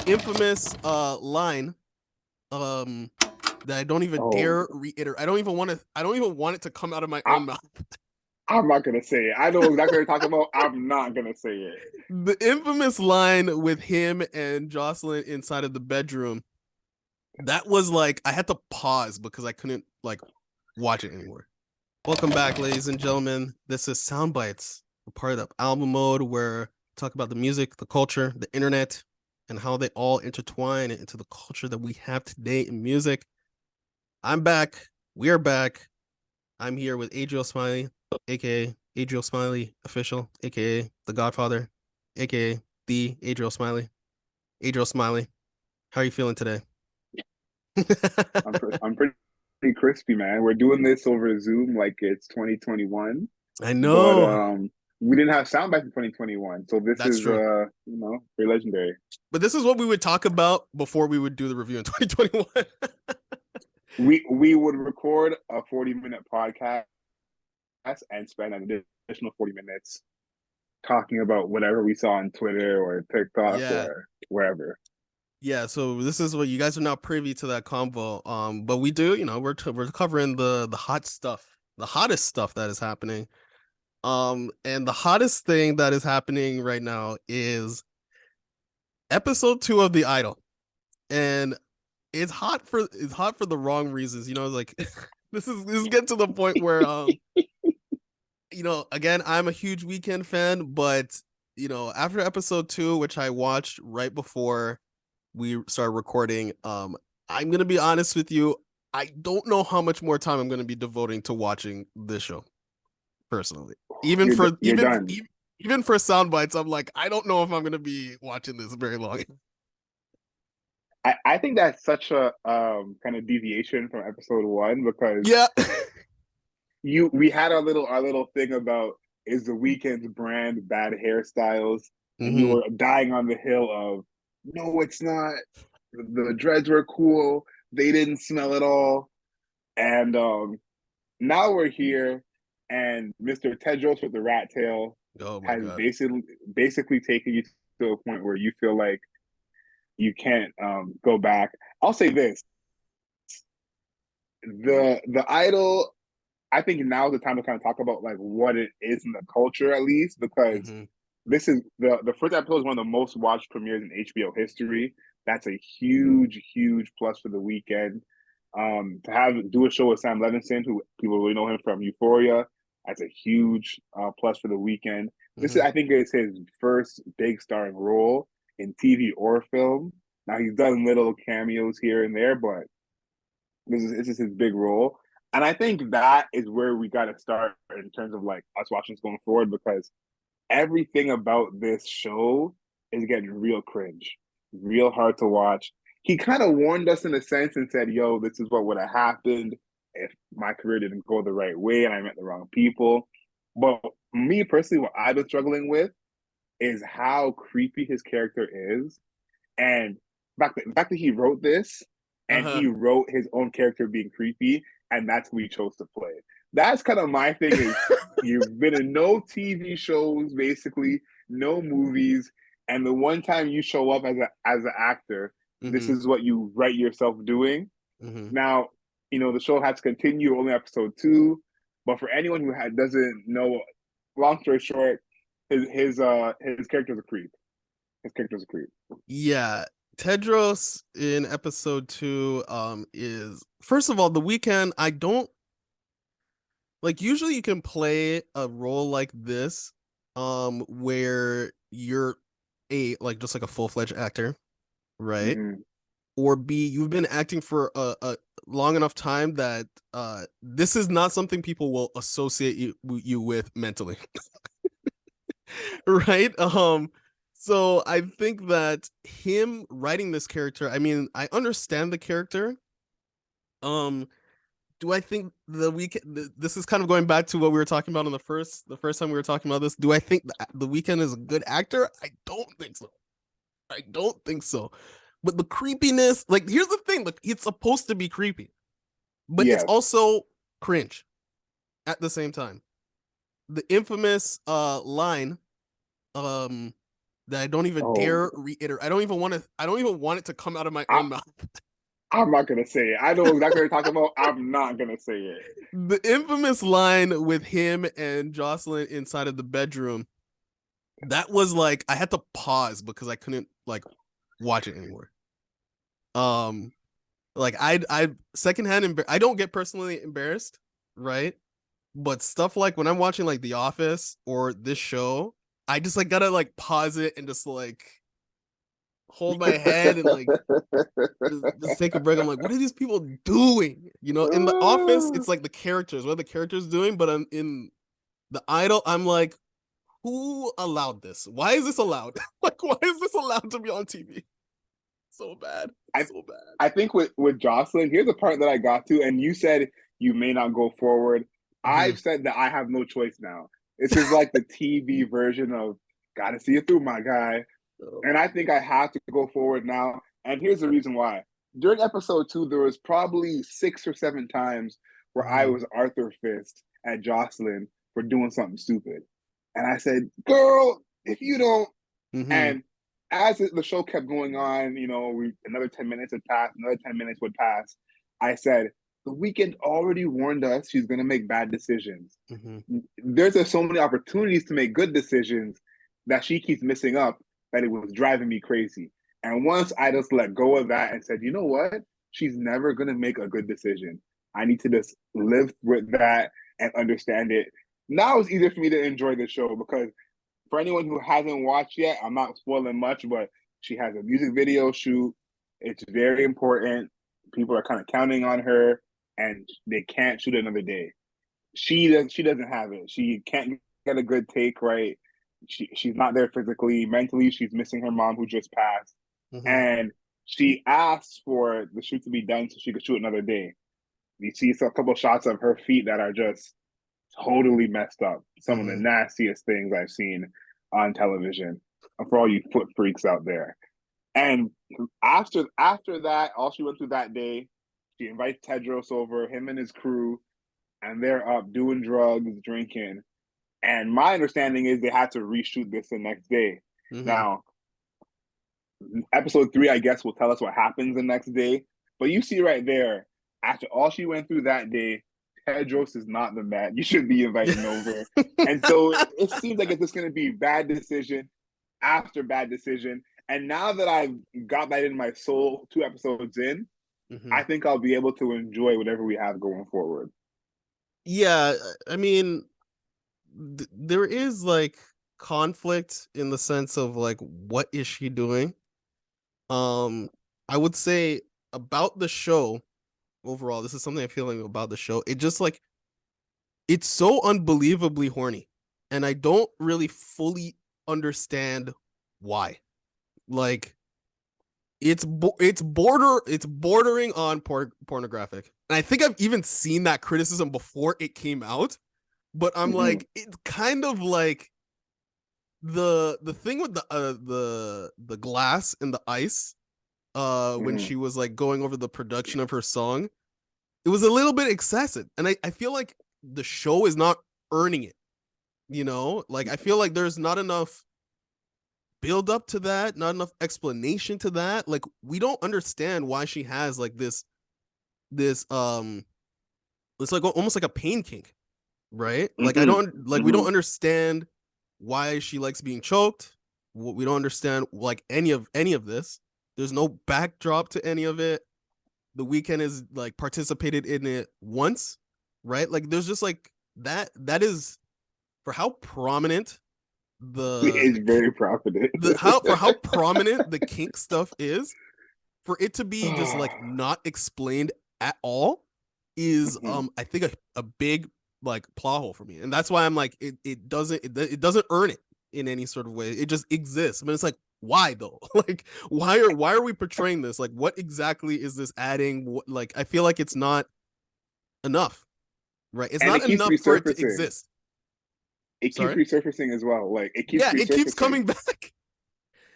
infamous line that I don't even Oh, dare reiterate. I don't even want it to come out of my I, own mouth. I'm not gonna say it. I know exactly what you're talking about. I'm not gonna say it. The infamous line with him and Jocelyn inside of the bedroom. That was like I had to pause because I couldn't like watch it anymore. Welcome back, ladies and gentlemen. This is Sound Bites, a part of album mode where we talk about the music, the culture, the internet, and how they all intertwine into the culture that we have today in music. I'm back. We're back. I'm here with Adriel Smiley, aka Adriel Smiley official, aka The Godfather, aka the Adriel Smiley. Adriel Smiley, how are you feeling today? I'm pretty crispy, man. We're doing this over Zoom like it's 2021, I but know. we didn't have sound back in 2021, so this That's is true. very legendary. But this is what we would talk about before we would do the review in 2021. We would record a 40-minute podcast and spend an additional 40 minutes talking about whatever we saw on Twitter or TikTok Yeah. or wherever. Yeah, so this is what you guys are not privy to that convo. But we do, we're covering the hot stuff, the hottest stuff that is happening. And the hottest thing that is happening right now is episode 2 of The Idol. And it's hot for the wrong reasons. Like this is getting to the point where again, I'm a huge Weeknd fan, but after episode 2, which I watched right before we started recording, I'm gonna be honest with you. I don't know how much more time I'm gonna be devoting to watching this show personally. Even for You're done. even for sound bites, I'm like, I don't know if I'm gonna be watching this very long. I think that's such a kind of deviation from episode one because Yeah. you we had our little thing about is the Weeknd's brand bad hairstyles, and you hmm were dying on the hill of no, it's not. The dreads were cool. They didn't smell at all, and now we're here, and Mr. Tedros with the rat tail Oh my has god. basically taken you to a point where you feel like you can't go back. I'll say this: the idol. I think now is the time to kind of talk about like what it is in the culture, at least, because hmm this is the first episode is one of the most watched premieres in HBO history. That's a huge, huge plus for the weekend. To have do a show with Sam Levinson, who people really know him from Euphoria, that's a huge plus for the weekend. This is, hmm I think, is his first big starring role in TV or film. Now he's done little cameos here and there, but this is his big role. And I think that is where we got to start in terms of like us watching this going forward because everything about this show is getting real cringe, real hard to watch. He kind of warned us in a sense and said, yo, this is what would have happened if my career didn't go the right way and I met the wrong people. But me personally, what I've been struggling with is how creepy his character is. And the fact that he wrote this and Uh-huh. he wrote his own character being creepy, and that's who he chose to play. That's kind of my thing is you've been in no TV shows, basically, no movies, and the one time you show up as an actor, this hmm is what you write yourself doing. hmm Now, the show has to continue only episode two, but for anyone who doesn't know, long story short, his character's a creep. His character's a creep. Yeah. Tedros in episode 2 is first of all the weekend. I don't like usually you can play a role like this where you're a like just like a full-fledged actor, right? Mm-hmm. Or B, you've been acting for a long enough time that this is not something people will associate you with mentally. Right? So I think that him writing this character, I mean, I understand the character. Um, do I think the weekend this is kind of going back to what we were talking about in the first time we were talking about this. Do I think the weekend is a good actor? I don't think so. I don't think so. But the creepiness, like here's the thing, like it's supposed to be creepy, but it's Yes. also cringe at the same time. The infamous line, um that I don't even Oh, dare reiterate. I don't even want it to come out of my I, own mouth. I'm not gonna say it. I know exactly what you're talking about. I'm not gonna say it. The infamous line with him and Jocelyn inside of the bedroom, that was like I had to pause because I couldn't like watch it anymore. Um like I secondhand I don't get personally embarrassed, right? But stuff like when I'm watching like The Office or this show, I just like gotta like pause it and just like hold my head and like just take a break. I'm like, what are these people doing? You know, in The Office, it's like the characters, what are the characters doing? But in The Idol, I'm like, who allowed this? Why is this allowed? Like, why is this allowed to be on TV? So bad. I So bad. I think with Jocelyn, here's the part that I got to, and you said you may not go forward. Mm-hmm. I've said that I have no choice now. This is like the TV version of gotta see it through, my guy. Oh. And I think I have to go forward now. And here's the reason why. During episode 2, there was probably 6 or 7 times where I Mm-hmm. was Arthur Fist at Jocelyn for doing something stupid. And I said, girl, if you don't, Mm-hmm. and as the show kept going on, another 10 minutes had passed, another 10 minutes would pass. I said, the Weeknd already warned us she's going to make bad decisions. Mm-hmm. There's just so many opportunities to make good decisions that she keeps missing up that it was driving me crazy. And once I just let go of that and said, you know what? She's never going to make a good decision. I need to just live with that and understand it. Now it's easier for me to enjoy the show because for anyone who hasn't watched yet, I'm not spoiling much, but she has a music video shoot. It's very important. People are kind of counting on her, and they can't shoot another day. She doesn't have it. She can't get a good take right. She's not there physically, mentally. She's missing her mom who just passed, Mm-hmm. and she asked for the shoot to be done so she could shoot another day. You see a couple of shots of her feet that are just totally messed up. Some of the Mm-hmm. nastiest things I've seen on television. For all you foot freaks out there. And after that, all she went through that day, she invites Tedros over, him and his crew, and they're up doing drugs, drinking. And my understanding is they had to reshoot this the next day. Mm-hmm. Now, episode 3, I guess, will tell us what happens the next day. But you see right there, after all she went through that day, Tedros is not the man you should be inviting over. And so it seems like it's just going to be bad decision after bad decision. And now that I've got that in my soul 2 episodes in, Mm-hmm. I think I'll be able to enjoy whatever we have going forward. Yeah, I mean, there is like conflict in the sense of like what is she doing? Um, I would say about the show overall, this is something I'm feeling about the show. It just like it's so unbelievably horny, and I don't really fully understand why. Like it's bordering on pornographic, and I think I've even seen that criticism before it came out. But I'm Mm-hmm. like, it's kind of like the thing with the glass and the ice when Mm-hmm. she was like going over the production of her song, it was a little bit excessive, and I feel like the show is not earning it, you know, like I feel like there's not enough build up to that, not enough explanation to that. Like we don't understand why she has like this it's like almost like a pain kink, right? Like I Mm-hmm. don't like we Mm-hmm. don't understand why she likes being choked. We don't understand like any of this. There's no backdrop to any of it. The Weeknd is like participated in it once, right? Like there's just like that is for how prominent It's very profited. how prominent the kink stuff is, for it to be just like not explained at all is Mm-hmm. I think a big like plot hole for me. And that's why I'm like it doesn't earn it in any sort of way. It just exists. I mean, it's like, why though? Like why are we portraying this? Like what exactly is this adding? What, like I feel like it's not enough, right? It's And not it keeps enough for it to resurfacing. exist. It keeps Sorry. resurfacing as well. Like it keeps Yeah, it keeps resurfacing. coming back.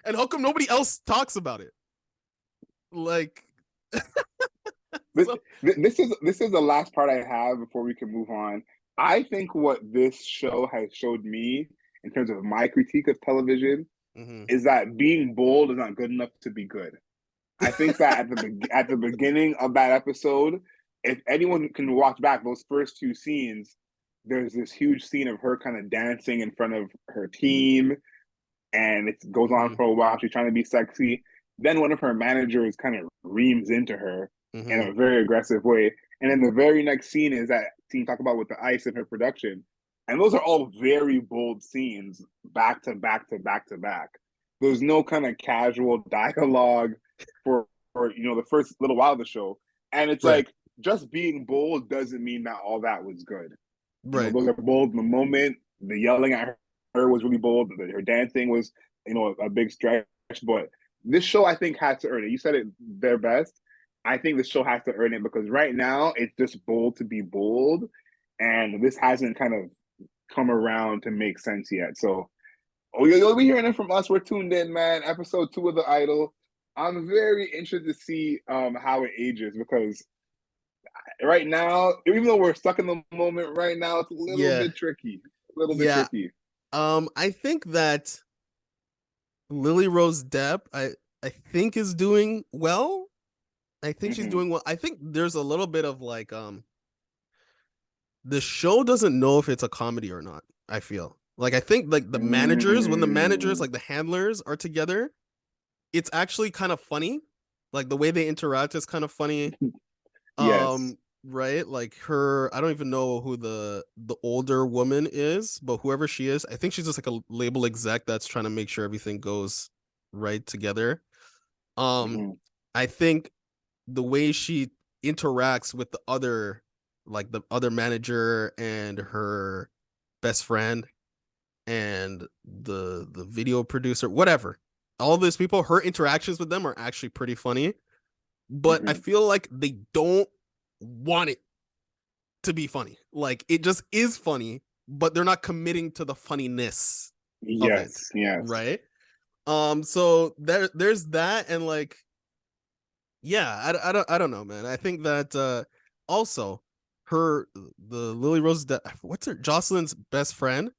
And how come nobody else talks about it? Like But so this is the last part I have before we can move on. I think what this show has showed me in terms of my critique of television Mm-hmm. is that being bold is not good enough to be good. I think that at the beginning of that episode, if anyone can watch back those first two scenes, there's this huge scene of her kind of dancing in front of her team, and it goes on Mm-hmm. for a while. She's trying to be sexy. Then one of her managers kind of reams into her in Mm-hmm. a very aggressive way. And then the very next scene is that scene talk about with the ice in her production. And those are all very bold scenes back to back to back to back. There's no kind of casual dialogue for the first little while of the show. And it's Right. like just being bold doesn't mean that all that was good. Right. Those are bold in the moment. The yelling at her was really bold. Her dancing was, a big stretch. But this show, I think, had to earn it. You said it their best. I think the show has to earn it because right now it's just bold to be bold, and this hasn't kind of come around to make sense yet. So, you'll be hearing it from us. We're tuned in, man. Episode 2 of The Idol. I'm very interested to see how it ages because right now, even though we're stuck in the moment right now, it's a little Yeah. bit tricky. A little bit Yeah. tricky. I think that Lily Rose Depp, I think is doing well. I think she's Mm-hmm. doing well. I think there's a little bit of like the show doesn't know if it's a comedy or not. I feel like I think like the managers, when the managers Mm-hmm. like the handlers are together, it's actually kind of funny. Like the way they interact is kind of funny. Yes. Right? Like her, I don't even know who the older woman is, but whoever she is, I think she's just like a label exec that's trying to make sure everything goes right together. Um, Mm-hmm. I think the way she interacts with the other manager and her best friend and the video producer, whatever, all these people, her interactions with them are actually pretty funny. But I Mm-hmm. feel like they don't want it to be funny. Like it just is funny, but they're not committing to the funniness of it, Yes. Yes. right? So there's that, and like yeah, I don't know, man. I think that also the Lily Rose what's her Jocelyn's best friend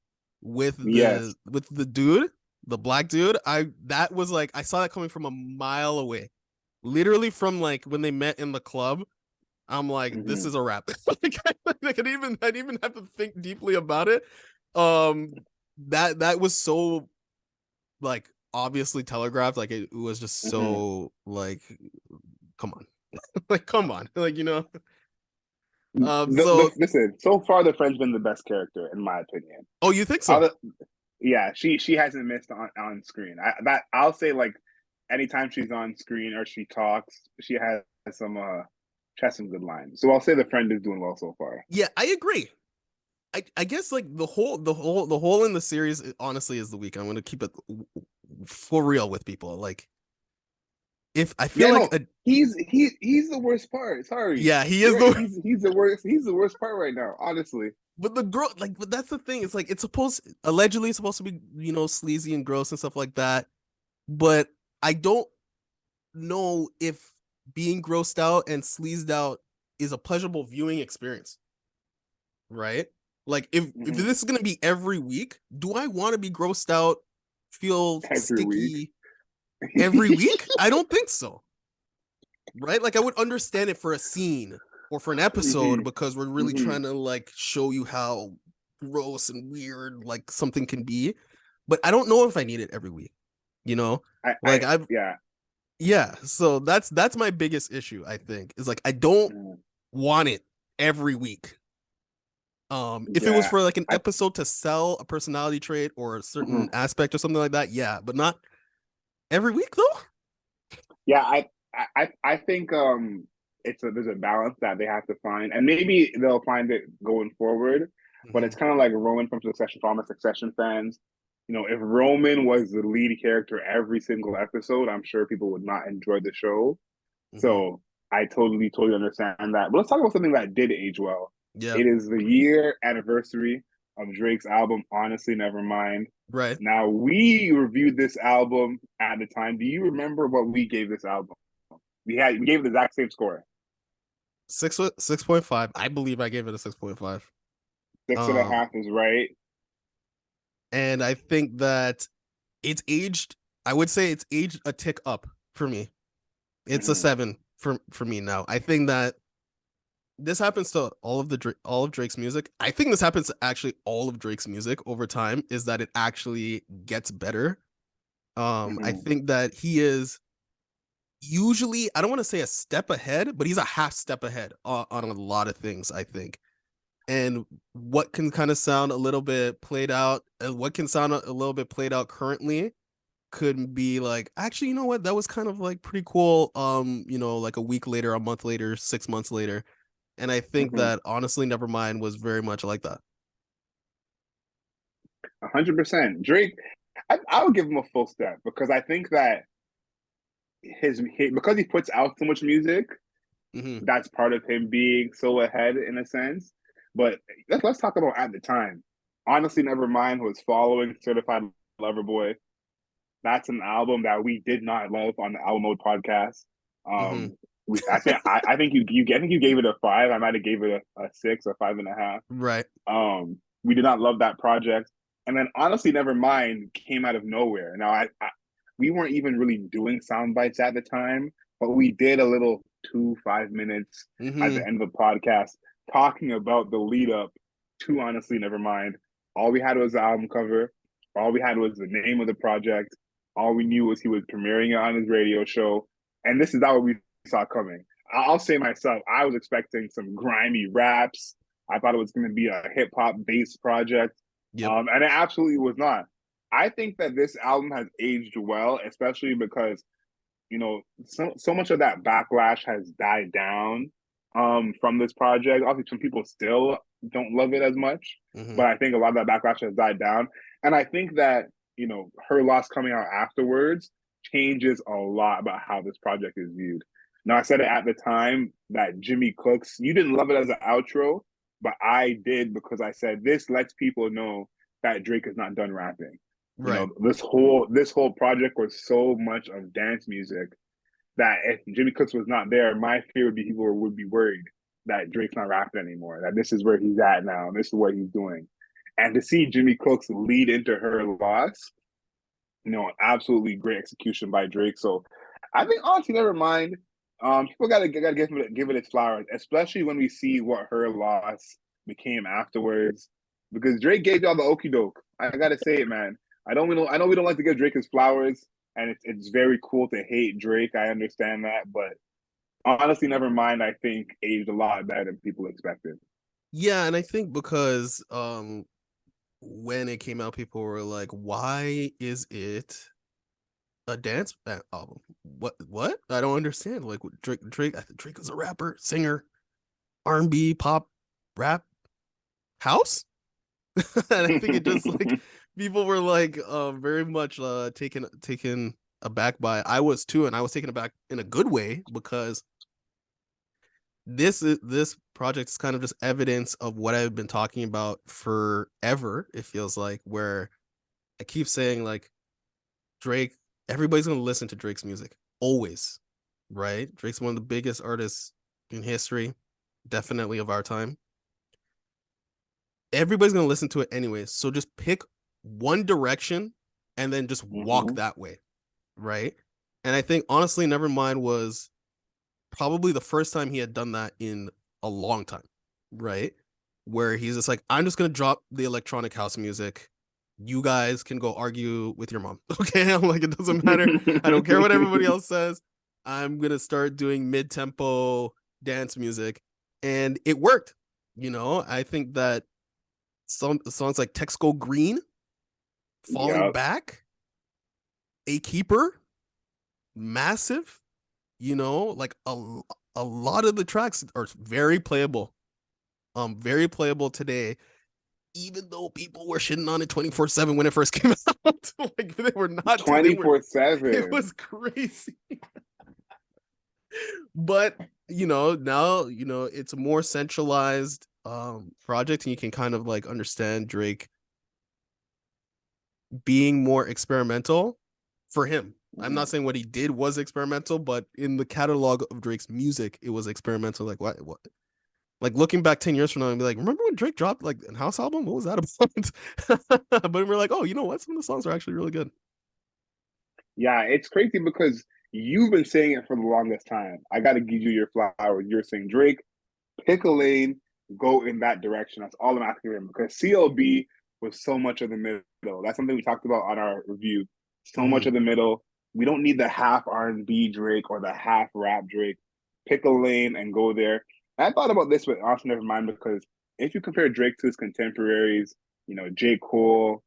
with Yes. the dude, the black dude. That was like I saw that coming from a mile away. Literally from like when they met in the club. I'm like, this Mm-hmm. is a wrap. Like I didn't even have to think deeply about it. Um that was so like obviously telegraphed. Like it was just Mm-hmm. so like come on. Like come on. Like so Listen, so far the friend's been the best character in my opinion. oh you think so? Other, yeah, she hasn't missed on screen. I'll say like anytime she's on screen or she talks, she has some good lines. So I'll say the friend is doing well so far. Yeah, I agree. I guess like the whole in the series honestly is the week. I'm gonna keep it for real with people. Like if I feel Yeah, like no, he's the worst part. Sorry, yeah, he is the he's the worst part right now. Honestly, but the girl like but that's the thing. It's like it's supposed to be, sleazy and gross and stuff like that. But I don't know if being grossed out and sleazed out is a pleasurable viewing experience. Right? Like if mm-hmm. this is gonna be every week, do I want to be grossed out, feel Every week. sticky every week? I don't think so. Right? Like I would understand it for a scene or for an episode Mm-hmm. because we're really Mm-hmm. trying to like show you how gross and weird like something can be. But I don't know if I need it every week. You know? Like I've Yeah. yeah, so that's my biggest issue, I think. Is like I don't Mm-hmm. want it every week. If it was Yeah. for like an episode to sell a personality trait or a certain Mhm. aspect or something like that, yeah, but not every week though. Yeah, I think there's a balance that they have to find, and maybe they'll find it going forward. But Mm-hmm. it's kind of like Roman from Succession. For all my Succession fans, if Roman was the lead character every single episode, I'm sure people would not enjoy the show. Mm-hmm. So I totally understand that. But let's talk about something that did age well. Yeah. It is the year anniversary of Drake's album, Honestly, Nevermind. Right. Now, we reviewed this album at the time. Do you remember what we gave this album? We gave it the exact same score. 6.5. I believe I gave it a 6.5. Six and a Um, half is right. and I think that it's aged. I would say it's aged a tick up for me. It's a Mhm. 7 for me now. I think that this happens to all of Drake's music. I think this happens to actually all of Drake's music over time. Is that it actually gets better? I Mhm. think that he is usually, I don't want to say a step ahead, but he's a half step ahead on a lot of things, I think. And what can kind of sound a little bit played out, and what can sound a little bit played out currently could be like, actually, you know what? That was kind of like pretty cool. Like a week later, a month later, 6 months later. And I think Mhm. that honestly, Nevermind was very much like that. 100%. Drake, I would give him a full step because I think that because he puts out so much music, Hmm. that's part of him being so ahead in a sense. But let's talk about at the time. Honestly, Nevermind was following Certified Lover Boy. That's an album that we did not love on the Album Mode podcast. Hmm. I think you gave it a 5. I might have gave it a 6 or 5.5. Right. We did not love that project. And then honestly, Nevermind came out of nowhere. Now we weren't even really doing sound bites at the time, but we did a little 2 5 minutes at Hmm. the end of the podcast talking about the lead up to honestly Nevermind. All we had was the album cover. All we had was the name of the project. All we knew was he was premiering it on his radio show. And this is not what we saw coming. I'll say myself, I was expecting some grimy raps. I thought it was going to be a hip hop based project, Yep. and it absolutely was not. I think that this album has aged well, especially because so much of that backlash has died down from this project. Obviously, some people still don't love it as much, Hmm. but I think a lot of that backlash has died down, and I think that her loss coming out afterwards changes a lot about how this project is viewed. Now, I said it at the time that Jimmy Cooks, you didn't love it as an outro, but I did because I said this lets people know that Drake is not done rapping. Right. This whole project was so much of dance music that if Jimmy Cooks was not there, my fear would be people would be worried that Drake's not rapping anymore. That this is where he's at now. And this is what he's doing. And to see Jimmy Cooks lead into her loss, absolutely great execution by Drake. So I think honestly, never mind. People gotta give it its flowers, especially when we see what her loss became afterwards. Because Drake gave y'all the okie doke. I gotta say it, man. I know we don't like to give Drake his flowers, and it's very cool to hate Drake. I understand that, but honestly, never mind. I think aged a lot better than people expected. Yeah, and I think because when it came out, people were like, "Why is it a dance band album? What? I don't understand." Like Drake, I think Drake is a rapper, singer, R&B, pop, rap, house. And I think it just like people were like very much taken aback by. I was too, and I was taken aback in a good way because this project is kind of just evidence of what I've been talking about forever. It feels like where I keep saying like Drake, everybody's gonna listen to Drake's music always, right? Drake's one of the biggest artists in history, definitely of our time. Everybody's gonna listen to it anyways. So just pick one direction and then just walk Mm-hmm. that way, right? And I think honestly, Nevermind was probably the first time he had done that in a long time, right? Where he's just like, I'm just gonna drop the electronic house music. You guys can go argue with your mom. Okay. I'm like, it doesn't matter. I don't care what everybody else says. I'm gonna start doing mid-tempo dance music. And it worked. I think that some songs like Text Go Green, Falling Yep. Back, A Keeper, Massive, like a lot of the tracks are very playable today, even though people were shitting on it 24/7 when it first came out. Like they were not, they were, it 24/7. was crazy. But now it's a more centralized project, and you can kind of like understand Drake being more experimental for him. I'm not saying what he did was experimental, but in the catalog of Drake's music, it was experimental. Like what? Like looking back 10 years from now and be like, remember when Drake dropped like a house album? What was that about? But we're like, oh, you know what? Some of the songs are actually really good. Yeah, it's crazy because you've been saying it for the longest time. I got to give you your flowers. You're saying Drake, pick a lane, go in that direction. That's all I'm asking him because CLB was so much of the middle. That's something we talked about on our review. So much Hmm. of the middle. We don't need the half R&B Drake or the half rap Drake. Pick a lane and go there. And I thought about this with also Nevermind because if you compare Drake to his contemporaries, J. Cole,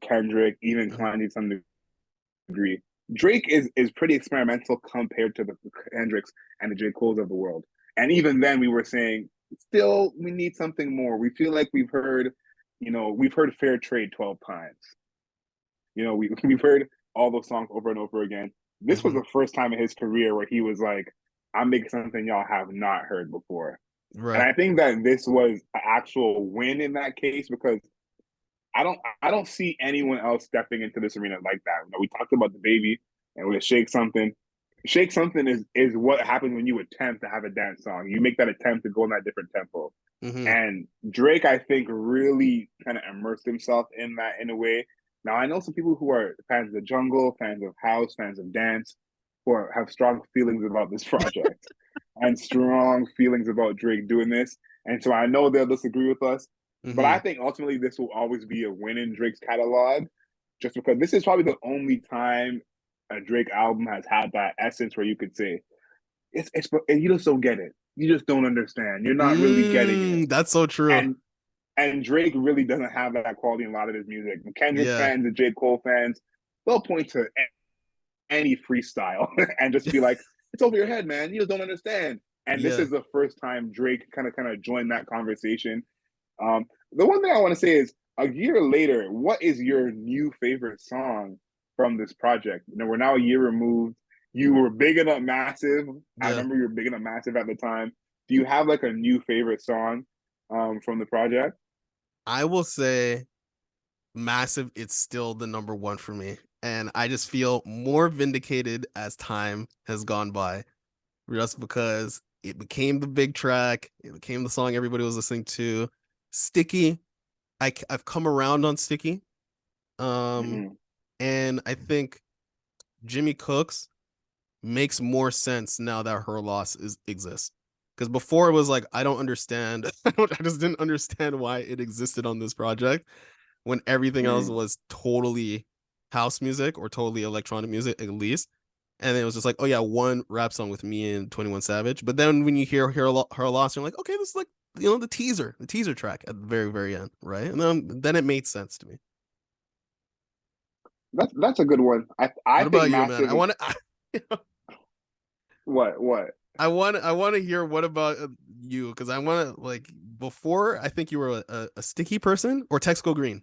Kendrick, even Hmm. Kanye to some degree, Drake is pretty experimental compared to the Kendricks and the J. Cole's of the world. And even then, we were saying, still, we need something more. We feel like we've heard Fair Trade 12 times. We've heard all those songs over and over again. This was Hmm. the first time in his career where he was like, I'm making something y'all have not heard before. And Right. I think that this was an actual win in that case because I don't see anyone else stepping into this arena like that. We talked about the baby and with Shake Something. Shake Something is what happens when you attempt to have a dance song. You make that attempt to go in that different tempo. Hmm. And Drake, I think, really kind of immersed himself in that in a way. Now I know some people who are fans of the jungle, fans of house, fans of dance, have strong feelings about this project and strong feelings about Drake doing this. And so I know they'll disagree with us, but I Hmm. think ultimately this will always be a win in Drake's catalog, just because this is probably the only time a Drake album has had that essence where you could say it's and you just don't get it. You just don't understand. You're not really getting it. That's so true. And and Drake really doesn't have that quality in a lot of his music. The Kendrick Yeah. fans, the J. Cole fans, they'll point to any freestyle and just be like, "It's over your head, man. You just don't understand." And this Yeah. is the first time Drake kind of joined that conversation. The one thing I want to say is, a year later, what is your new favorite song from this project? We're now a year removed. You were bigging up Massive. I Yeah. remember you were bigging up Massive at the time. Do you have like a new favorite song from the project? I will say Massive, it's still the number one for me. And I just feel more vindicated as time has gone by, just because it became the big track. It became the song everybody was listening to. Sticky, I've come around on Sticky. Um, Mm-hmm. and I think Jimmy Cooks makes more sense now that her loss exists. Because before it was like, I don't understand. I just didn't understand why it existed on this project when everything else Mm-hmm. was totally house music or totally electronic music at least. And then it was just like, oh yeah, one rap song with me and 21 Savage. But then when you hear her loss, you're like, okay, this is like the teaser track at the very very end, right? And then it made sense to me. That's a good one. I What think about you, man? Massive I is want to. what. I want to hear what about you, because I want to, like, before I think you were a sticky person or text go green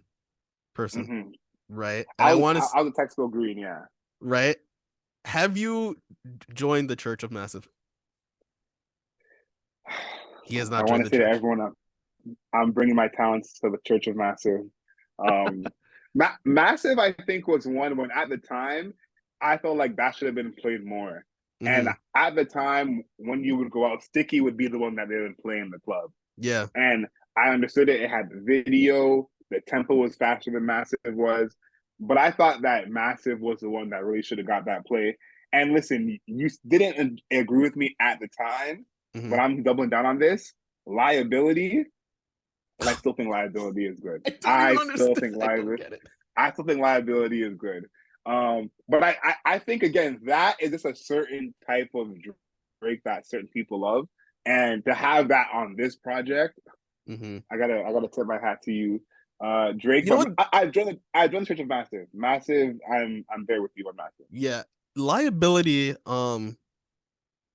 person, Mm-hmm. right? And I I was want to, I was a text go green, yeah. right? Have you joined the Church of Massive? He has I not want joined to the say to church. everyone, I'm bringing my talents to the Church of Massive. Um, Massive, I think, was one when at the time I felt like that should have been played more. And Hmm. at the time, when you would go out, Sticky would be the one that they would play in the club. Yeah. And I understood it. It had the video, the tempo was faster than Massive was. But I thought that Massive was the one that really should have got that play. And listen, you didn't agree with me at the time, Hmm. but I'm doubling down on this. Liability, and I still think liability is good. I don't even I still understand. think I don't liability. get it. I still think liability is good. But I think again that is just a certain type of Drake that certain people love, and to have that on this project, Hmm. I gotta tip my hat to you, Drake. You know But what? I joined the Church of Massive. Massive, I'm there with you on Massive. Yeah, liability.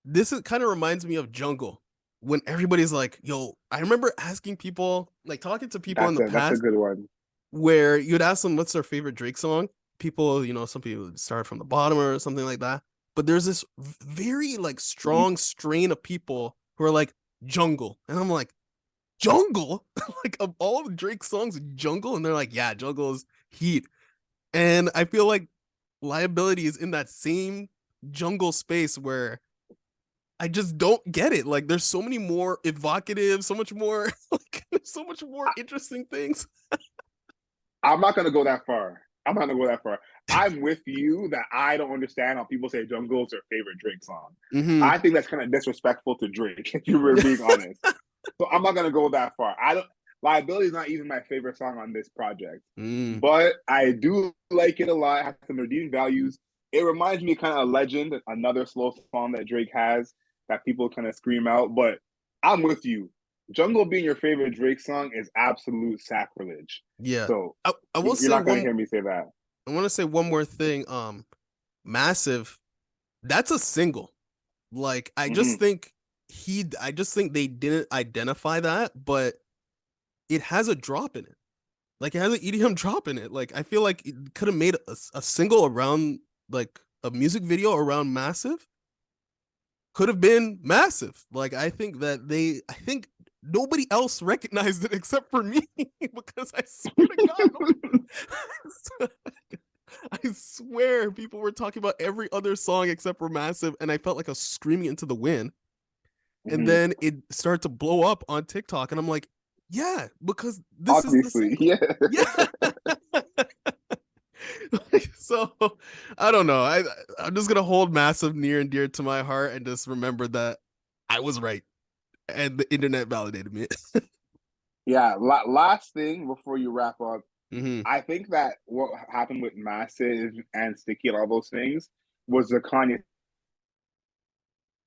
This is kind of reminds me of Jungle, when everybody's like, "Yo," I remember asking people, like talking to people in the That's a past, good one. where you'd ask them what's their favorite Drake song. People, some people would start from the bottom or something like that. But there's this very like strong strain of people who are like Jungle, and I'm like, Jungle, like of all of Drake's songs, Jungle, and they're like, yeah, Jungle is heat, and I feel like Liability is in that same jungle space where I just don't get it. Like, there's so many more evocative, so much more, like, there's so much more interesting things. I'm not gonna go that far. I'm not gonna go that far. I'm with you that I don't understand how people say Jungle is their favorite Drake song. Mm-hmm. I think that's kind of disrespectful to Drake, if you were being honest. So I'm not gonna go that far. I don't. Liability is not even my favorite song on this project, Mm. but I do like it a lot. It has some redeeming values. It reminds me kind of Legend, another slow song that Drake has that people kind of scream out. But I'm with you. Jungle being your favorite Drake song is absolute sacrilege. Yeah. So I will you're say not gonna one hear me say that. I want to say one more thing. Massive, that's a single. Like Mm-hmm. I just think they didn't identify that, but it has a drop in it. Like it has an EDM drop in it. Like I feel like it could have made a single around like a music video around Massive could have been Massive. Like I think nobody else recognized it except for me because I swear to God, I swear people were talking about every other song except for Massive, and I felt like I was screaming into the wind. And Mm-hmm. then it started to blow up on TikTok, and I'm like, yeah, because this is the Obviously, single. yeah. Yeah. So I don't know. I'm just gonna hold Massive near and dear to my heart and just remember that I was right and the internet validated me. Yeah. Last thing before you wrap up, Hmm. I think that what happened with Massive and Sticky and all those things was the Kanye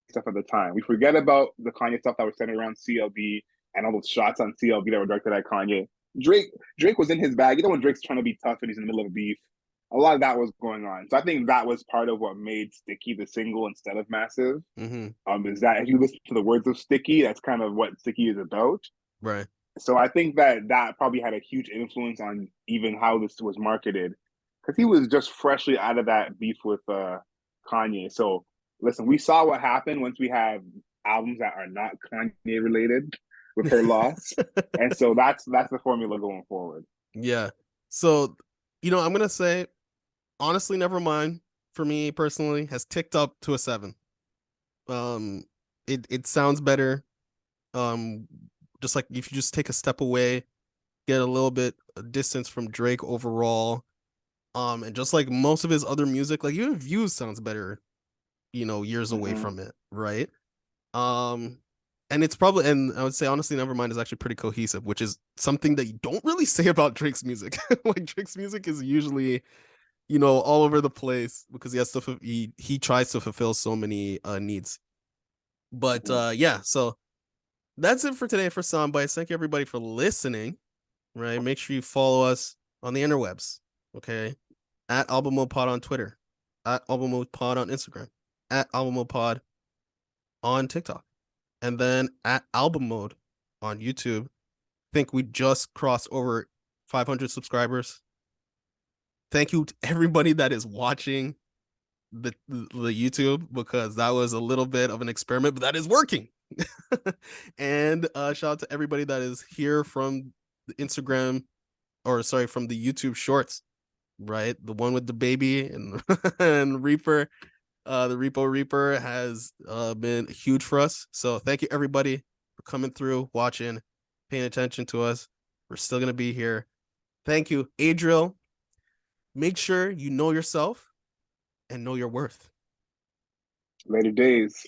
stuff at the time. We forget about the Kanye stuff that was centered around CLB and all those shots on CLB that were directed at Kanye. Drake Drake was in his bag. You know when Drake's trying to be tough and he's in the middle of a beef. A lot of that was going on. So I think that was part of what made Sticky the single instead of Massive. Hmm. Is that if you listen to the words of Sticky, that's kind of what Sticky is about. Right. So I think that that probably had a huge influence on even how this was marketed, because he was just freshly out of that beef with Kanye. So listen, we saw what happened once we have albums that are not Kanye related with her loss, and so that's the formula going forward. Yeah. So, I'm gonna say honestly, Nevermind for me personally has ticked up to a 7. Um, it sounds better. Um, just like if you just take a step away, get a little bit of distance from Drake overall. And just like most of his other music, like even Views sounds better, years away Mm-hmm. from it, right? Um, and it's probably, and I would say honestly, Nevermind is actually pretty cohesive, which is something that you don't really say about Drake's music. Like Drake's music is usually, all over the place because he has to he tries to fulfill so many needs. But Mm-hmm. yeah, so that's it for today for Soundbites. Thank you everybody for listening. Right, make sure you follow us on the interwebs. Okay, at Album Mode Pod on Twitter, at Album Mode Pod on Instagram, at Album Mode Pod on TikTok, and then at Album Mode on YouTube. I think we just crossed over 500 subscribers. Thank you to everybody that is watching the YouTube because that was a little bit of an experiment, but that is working. And shout out to everybody that is here from the Instagram, or sorry, from the YouTube Shorts, right? The one with the baby and and Reaper, the Repo Reaper has been huge for us. So thank you everybody for coming through, watching, paying attention to us. We're still gonna be here. Thank you, Adriel. Make sure you know yourself and know your worth. Later days.